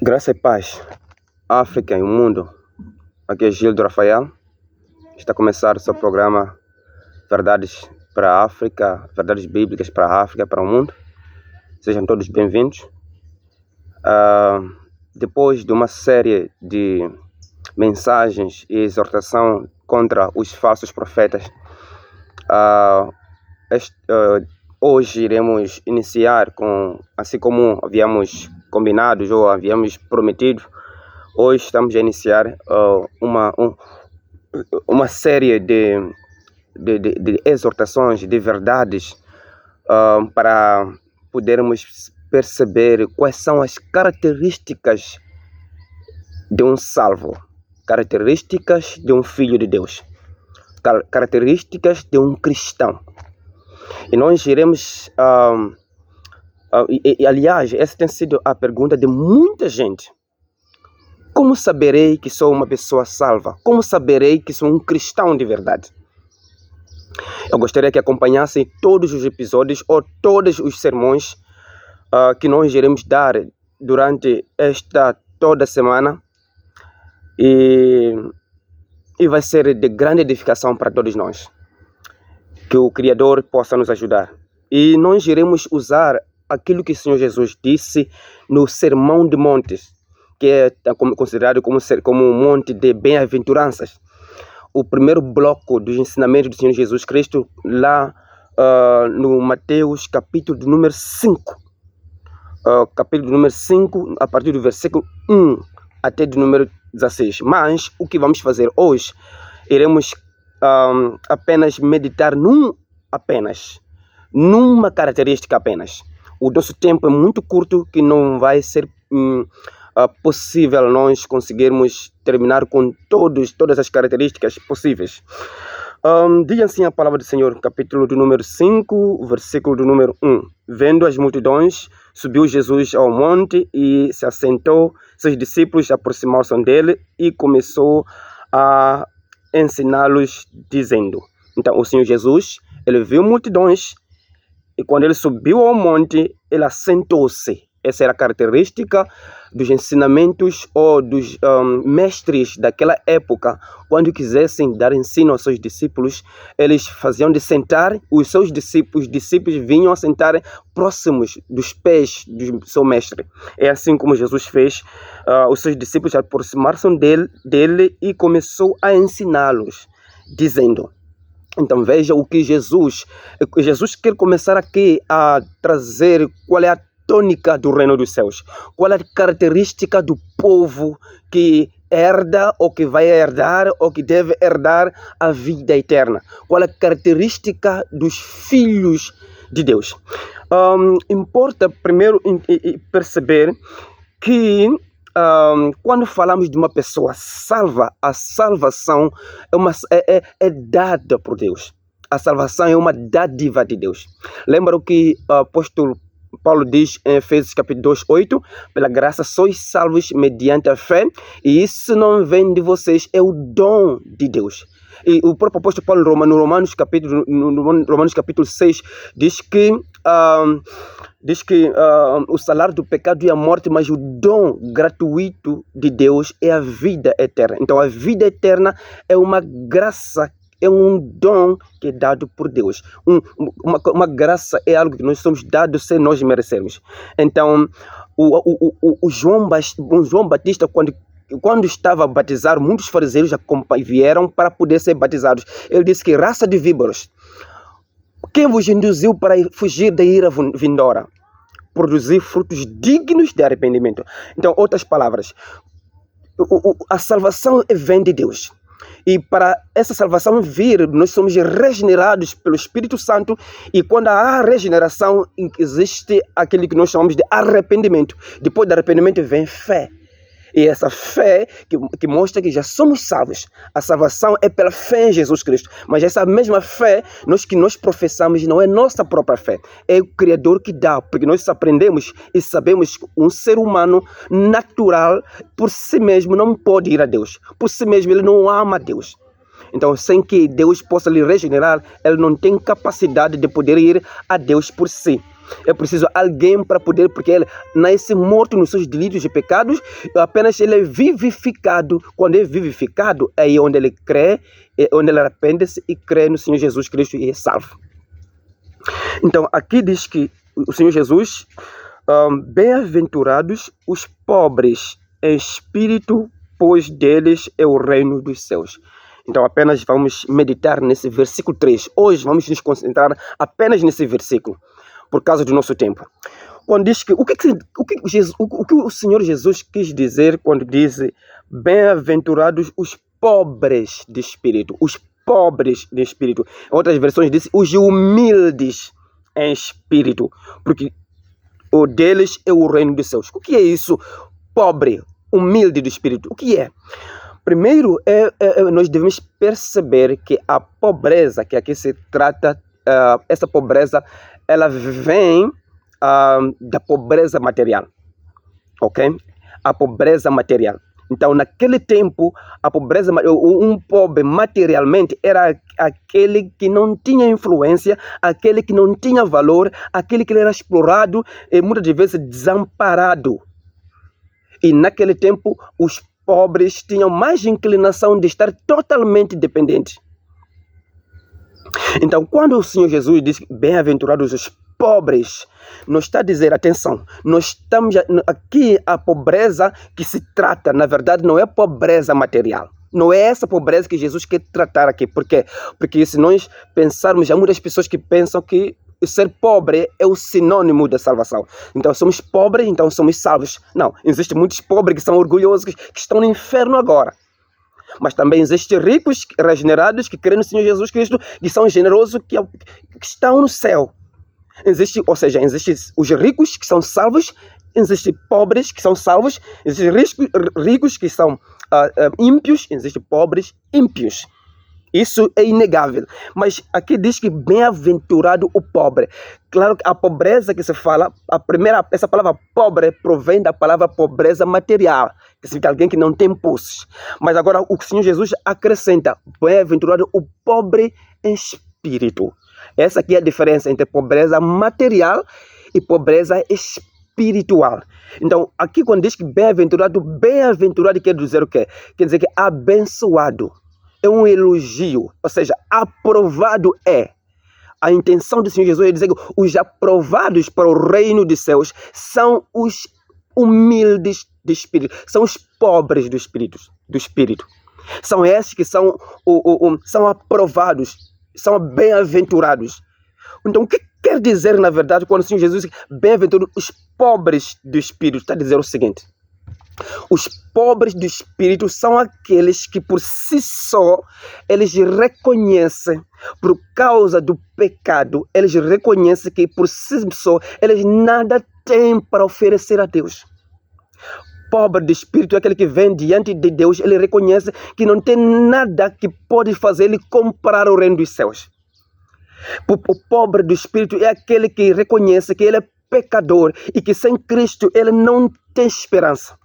Graça e paz, África e o mundo. Aqui é Gildo Rafael. Está a começar o seu programa Verdades para a África, Verdades Bíblicas para a África, para o mundo. Sejam todos bem-vindos. Depois de uma série de mensagens e exortação contra os falsos profetas, hoje iremos iniciar com, assim como havíamos combinado ou havíamos prometido, hoje estamos a iniciar uma série de exortações, de verdades, para podermos perceber quais são as características de um salvo, características de um filho de Deus, características de um cristão. E nós iremos, aliás, essa tem sido a pergunta de muita gente. Como saberei que sou uma pessoa salva? Como saberei que sou um cristão de verdade? Eu gostaria que acompanhassem todos os episódios ou todos os sermões que nós iremos dar durante toda semana. E vai ser de grande edificação para todos nós. Que o Criador possa nos ajudar. E nós iremos usar aquilo que o Senhor Jesus disse no Sermão de Montes, que é considerado como um monte de bem-aventuranças. O primeiro bloco dos ensinamentos do Senhor Jesus Cristo, lá no Mateus, capítulo de número 5. Capítulo número 5, a partir do versículo 1 até do número 16. Mas o que vamos fazer hoje, iremos apenas meditar numa característica apenas. O nosso tempo é muito curto, que não vai ser possível nós conseguirmos terminar com todas as características possíveis. Diz assim a palavra do Senhor, capítulo do número 5, versículo do número 1. Vendo as multidões, subiu Jesus ao monte e se assentou. Seus discípulos aproximaram-se dele e começou a ensiná-los, dizendo. Então o Senhor Jesus, ele viu multidões e quando ele subiu ao monte, ele assentou-se. Essa era a característica dos ensinamentos ou dos mestres daquela época. Quando quisessem dar ensino aos seus discípulos, eles faziam de sentar, os seus discípulos vinham a sentar próximos dos pés do seu mestre. É assim como Jesus fez. Os seus discípulos aproximaram-se dele e começou a ensiná-los, dizendo. Então veja o que Jesus quer começar aqui a trazer, qual é a tônica do reino dos céus, qual é a característica do povo que herda ou que vai herdar ou que deve herdar a vida eterna, qual é a característica dos filhos de Deus. Importa primeiro perceber que quando falamos de uma pessoa salva, a salvação é dada por Deus. A salvação é uma dádiva de Deus. Lembra o que o apóstolo Paulo diz em Efésios capítulo 2:8, pela graça sois salvos mediante a fé, e isso não vem de vocês, é o dom de Deus. E o próprio apóstolo Paulo no Romanos capítulo 6 diz que o salário do pecado é a morte, mas o dom gratuito de Deus é a vida eterna. Então a vida eterna é uma graça, é um dom que é dado por Deus. Uma graça é algo que nós somos dados sem nós merecermos. Então, o João Batista, quando estava a batizar, muitos fariseus vieram para poder ser batizados. Ele disse que raça de víboras, quem vos induziu para fugir da ira vindoura? Produzir frutos dignos de arrependimento. Então, outras palavras, a salvação vem de Deus. E para essa salvação vir, nós somos regenerados pelo Espírito Santo. E quando há regeneração, existe aquele que nós chamamos de arrependimento. Depois do arrependimento vem fé. E essa fé que mostra que já somos salvos. A salvação é pela fé em Jesus Cristo. Mas essa mesma fé, que nós professamos, não é nossa própria fé. É o Criador que dá. Porque nós aprendemos e sabemos que um ser humano natural, por si mesmo, não pode ir a Deus. Por si mesmo, ele não ama a Deus. Então, sem que Deus possa lhe regenerar, ele não tem capacidade de poder ir a Deus por si. É preciso alguém para poder, porque ele nasce morto nos seus delitos e pecados, apenas ele é vivificado. Quando é vivificado, é aí onde ele crê, é onde ele arrepende-se e crê no Senhor Jesus Cristo e é salvo. Então, aqui diz que o Senhor Jesus, bem-aventurados os pobres em espírito, pois deles é o reino dos céus. Então, apenas vamos meditar nesse versículo 3. Hoje vamos nos concentrar apenas nesse versículo, por causa do nosso tempo. Quando diz que o que o Senhor Jesus quis dizer quando diz bem-aventurados os pobres de espírito, os pobres de espírito. Em outras versões diz os humildes em espírito, porque o deles é o reino dos céus. O que é isso? Pobre, humilde de espírito. O que é? Primeiro, nós devemos perceber que a pobreza que aqui se trata, essa pobreza, ela vem da pobreza material, ok? A pobreza material. Então, naquele tempo, a pobreza, um pobre materialmente era aquele que não tinha influência, aquele que não tinha valor, aquele que era explorado e muitas vezes desamparado. E naquele tempo, os pobres tinham mais inclinação de estar totalmente dependentes. Então, quando o Senhor Jesus diz bem-aventurados os pobres, não está a dizer, atenção, nós estamos aqui, a pobreza que se trata, na verdade, não é pobreza material. Não é essa pobreza que Jesus quer tratar aqui. Por quê? Porque se nós pensarmos, há muitas pessoas que pensam que ser pobre é o sinônimo da salvação. Então somos pobres, então somos salvos. Não, existem muitos pobres que são orgulhosos, que estão no inferno agora. Mas também existem ricos, regenerados, que creem no Senhor Jesus Cristo, que são generosos, que estão no céu. Existem os ricos que são salvos, existem pobres que são salvos, existem ricos que são ímpios, existem pobres ímpios. Isso é inegável. Mas aqui diz que bem-aventurado o pobre. Claro que a pobreza que se fala, essa palavra pobre provém da palavra pobreza material, que significa alguém que não tem posses. Mas agora o Senhor Jesus acrescenta, bem-aventurado o pobre em espírito. Essa aqui é a diferença entre pobreza material e pobreza espiritual. Então, aqui quando diz que bem-aventurado quer dizer o quê? Quer dizer que abençoado. É um elogio, ou seja, aprovado é. A intenção do Senhor Jesus é dizer que os aprovados para o reino dos céus são os humildes de espírito, são os pobres do espírito. São esses que são aprovados, são bem-aventurados. Então, o que quer dizer, na verdade, quando o Senhor Jesus diz bem-aventurados os pobres do espírito? Está a dizer o seguinte: os pobres do espírito são aqueles que por si só, eles reconhecem, por causa do pecado, eles reconhecem que por si só, eles nada têm para oferecer a Deus. Pobre de espírito é aquele que vem diante de Deus, ele reconhece que não tem nada que pode fazer ele comprar o reino dos céus. O pobre do espírito é aquele que reconhece que ele é pecador e que sem Cristo ele não tem esperança.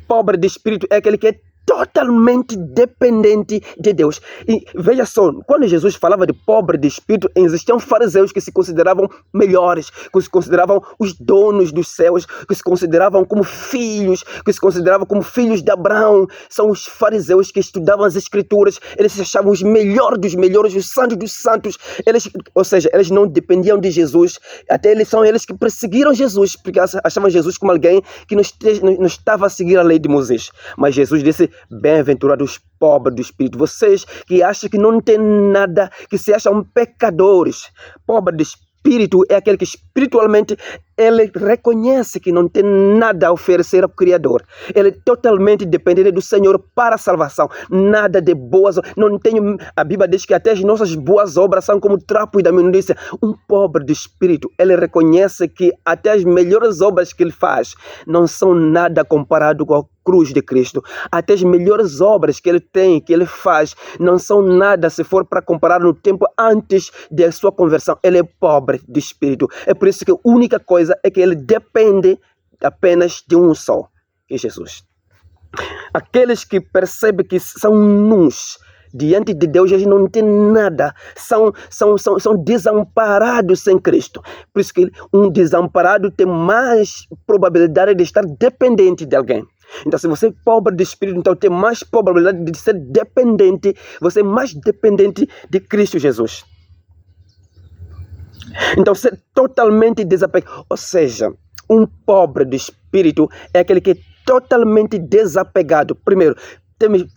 Pobre de espírito é aquele que é totalmente dependente de Deus. E veja só, quando Jesus falava de pobre de espírito, existiam fariseus que se consideravam melhores, que se consideravam os donos dos céus, que se consideravam como filhos, que se consideravam como filhos de Abraão. São os fariseus que estudavam as escrituras, eles se achavam os melhores dos melhores, os santos dos santos. Eles não dependiam de Jesus, até são eles que perseguiram Jesus, porque achavam Jesus como alguém que não estava a seguir a lei de Moisés. Mas Jesus disse: bem-aventurados os pobres do espírito, vocês que acham que não tem nada, que se acham pecadores. Pobre de espírito é aquele que espiritualmente ele reconhece que não tem nada a oferecer ao Criador. Ele é totalmente dependente do Senhor para a salvação. Nada de boas, não tem. A Bíblia diz que até as nossas boas obras são como trapos da imundícia. Um pobre de espírito, ele reconhece que até as melhores obras que ele faz não são nada comparado com a cruz de Cristo. Até as melhores obras que ele tem, que ele faz, não são nada se for para comparar no tempo antes da sua conversão. Ele é pobre de espírito. É por isso que a única coisa é que ele depende apenas de um só, que é Jesus. Aqueles que percebem que são nus diante de Deus eles não têm nada, são desamparados sem Cristo. Por isso que um desamparado tem mais probabilidade de estar dependente de alguém. Então, se você é pobre de espírito, então tem mais probabilidade de ser dependente, você é mais dependente de Cristo Jesus. Então, ser totalmente desapegado, ou seja, um pobre de espírito é aquele que é totalmente desapegado. Primeiro,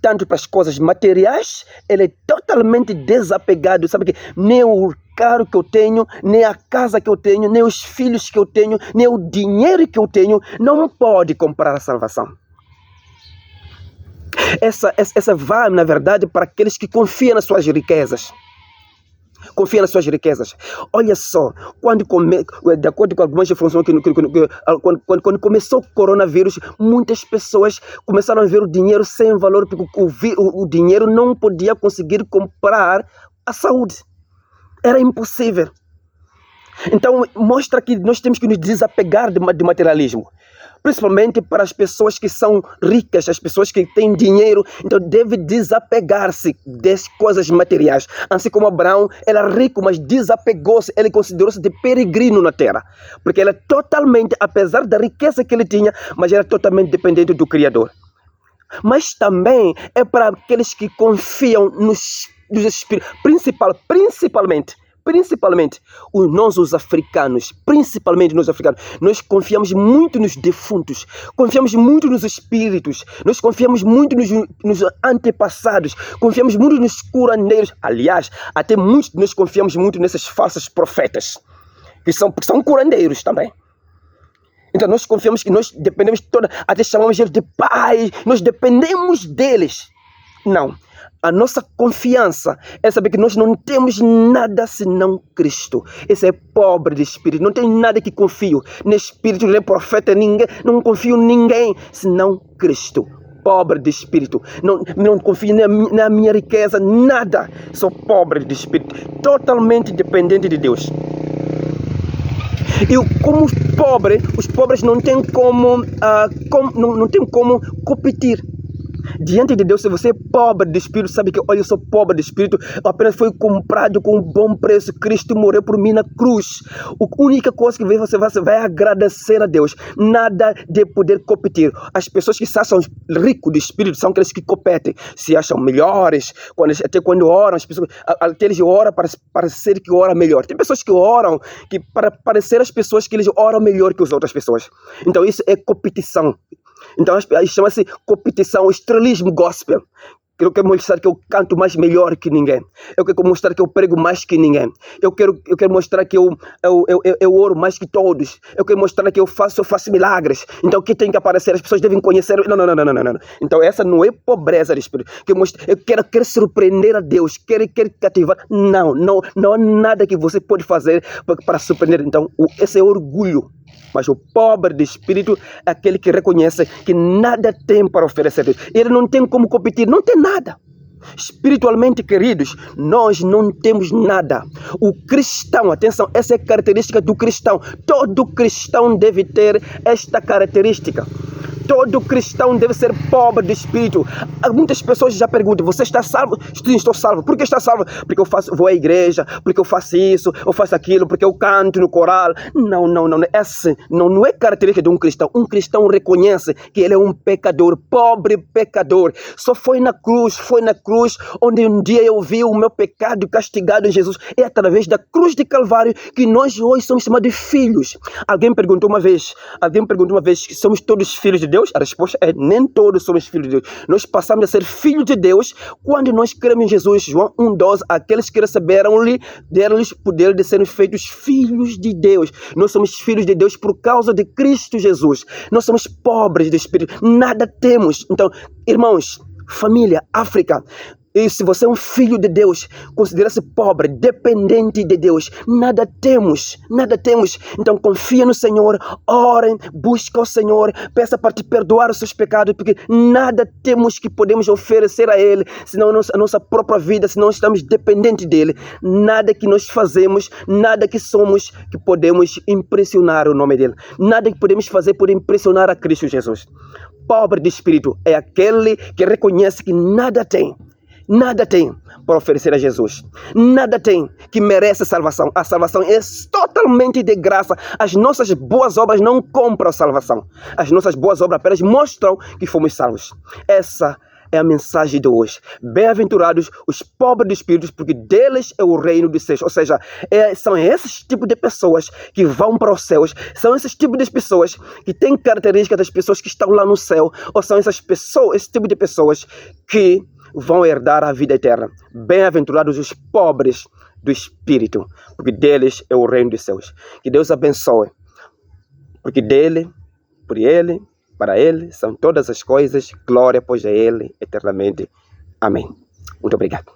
tanto para as coisas materiais, ele é totalmente desapegado. Sabe que nem o carro que eu tenho, nem a casa que eu tenho, nem os filhos que eu tenho, nem o dinheiro que eu tenho, não pode comprar a salvação. Essa vai, na verdade, para aqueles que confiam nas suas riquezas. Confia nas suas riquezas. Olha só, de acordo com algumas informações, quando começou o coronavírus, muitas pessoas começaram a ver o dinheiro sem valor, porque o dinheiro não podia conseguir comprar a saúde. Era impossível. Então, mostra que nós temos que nos desapegar do materialismo. Principalmente para as pessoas que são ricas, as pessoas que têm dinheiro, então deve desapegar-se das coisas materiais. Assim como Abraão era rico, mas desapegou-se, ele considerou-se de peregrino na terra. Porque ele é totalmente, apesar da riqueza que ele tinha, mas era totalmente dependente do Criador. Mas também é para aqueles que confiam nos espíritos, principalmente os africanos, nós confiamos muito nos defuntos, confiamos muito nos espíritos, nós confiamos muito nos antepassados, confiamos muito nos curandeiros. Aliás, até muitos nós confiamos muito nesses falsos profetas, que são curandeiros também. Então nós confiamos que nós dependemos até chamamos eles de pai, nós dependemos deles. Não. A nossa confiança é saber que nós não temos nada senão Cristo. Esse é pobre de espírito. Não tem nada que confio. Nem espírito, nem profeta, ninguém. Não confio em ninguém senão Cristo. Pobre de espírito. Não confio na minha riqueza, nada. Sou pobre de espírito. Totalmente dependente de Deus. E como os pobres não têm não têm como competir. Diante de Deus, se você é pobre de espírito, sabe que, olha, eu sou pobre de espírito, eu apenas fui comprado com um bom preço, Cristo morreu por mim na cruz. A única coisa que você vai agradecer a Deus, nada de poder competir. As pessoas que se acham ricos de espírito são aqueles que competem, se acham melhores, até quando oram, as pessoas, aqueles que oram para parecer que oram melhor. Tem pessoas que oram para parecer as pessoas que eles oram melhor que as outras pessoas. Então isso é competição. Então chama-se competição, estrelismo gospel. Eu quero mostrar que eu canto melhor que ninguém. Eu quero mostrar que eu prego mais que ninguém. Eu quero mostrar que eu oro mais que todos. Eu quero mostrar que eu faço milagres. Então, o que tem que aparecer? As pessoas devem conhecer. Não. Então, essa não é pobreza de espírito. Eu quero surpreender a Deus. Quero cativar. Não há nada que você pode fazer para surpreender. Então, esse é orgulho. Mas o pobre de espírito é aquele que reconhece que nada tem para oferecer a Deus. Ele não tem como competir, não tem nada. Espiritualmente, queridos, nós não temos nada. O cristão, atenção, essa é a característica do cristão. Todo cristão deve ter esta característica. Todo cristão deve ser pobre de espírito. Muitas pessoas já perguntam, você está salvo? Sim, estou salvo. Por que está salvo? Porque vou à igreja, porque eu faço isso, eu faço aquilo, porque eu canto no coral. Não. Essa não é característica de um cristão. Um cristão reconhece que ele é um pecador, pobre pecador. Só foi na cruz onde um dia eu vi o meu pecado castigado em Jesus. É através da cruz de Calvário que nós hoje somos chamados de filhos. Alguém perguntou uma vez que somos todos filhos de Deus? A resposta é, nem todos somos filhos de Deus. Nós passamos a ser filhos de Deus quando nós cremos em Jesus. João 1,12, aqueles que receberam-lhe, deram-lhes poder de serem feitos filhos de Deus. Nós somos filhos de Deus por causa de Cristo Jesus. Nós somos pobres de espírito, nada temos. Então, irmãos, família, África, e se você é um filho de Deus, considera-se pobre, dependente de Deus. Nada temos. Então confia no Senhor, orem, busca o Senhor, peça para te perdoar os seus pecados, porque nada temos que podemos oferecer a Ele, senão a nossa própria vida, senão estamos dependentes dEle. Nada que nós fazemos, nada que somos, que podemos impressionar o nome dEle. Nada que podemos fazer por impressionar a Cristo Jesus. Pobre de espírito é aquele que reconhece que nada tem. nada tem para oferecer a Jesus. Nada tem que merece salvação. A salvação é totalmente de graça. As nossas boas obras não compram a salvação. As nossas boas obras apenas mostram que fomos salvos. Essa é a mensagem de hoje. Bem-aventurados os pobres de espíritos, porque deles é o reino dos céus. Ou seja, são esses tipos de pessoas que vão para os céus. São esses tipos de pessoas que têm características das pessoas que estão lá no céu. Ou são essas pessoas, esse tipo de pessoas que vão herdar a vida eterna. Bem-aventurados os pobres do espírito, porque deles é o reino dos céus. Que Deus abençoe, porque dele, por ele, para ele são todas as coisas. Glória, pois, a ele eternamente. Amém. Muito obrigado.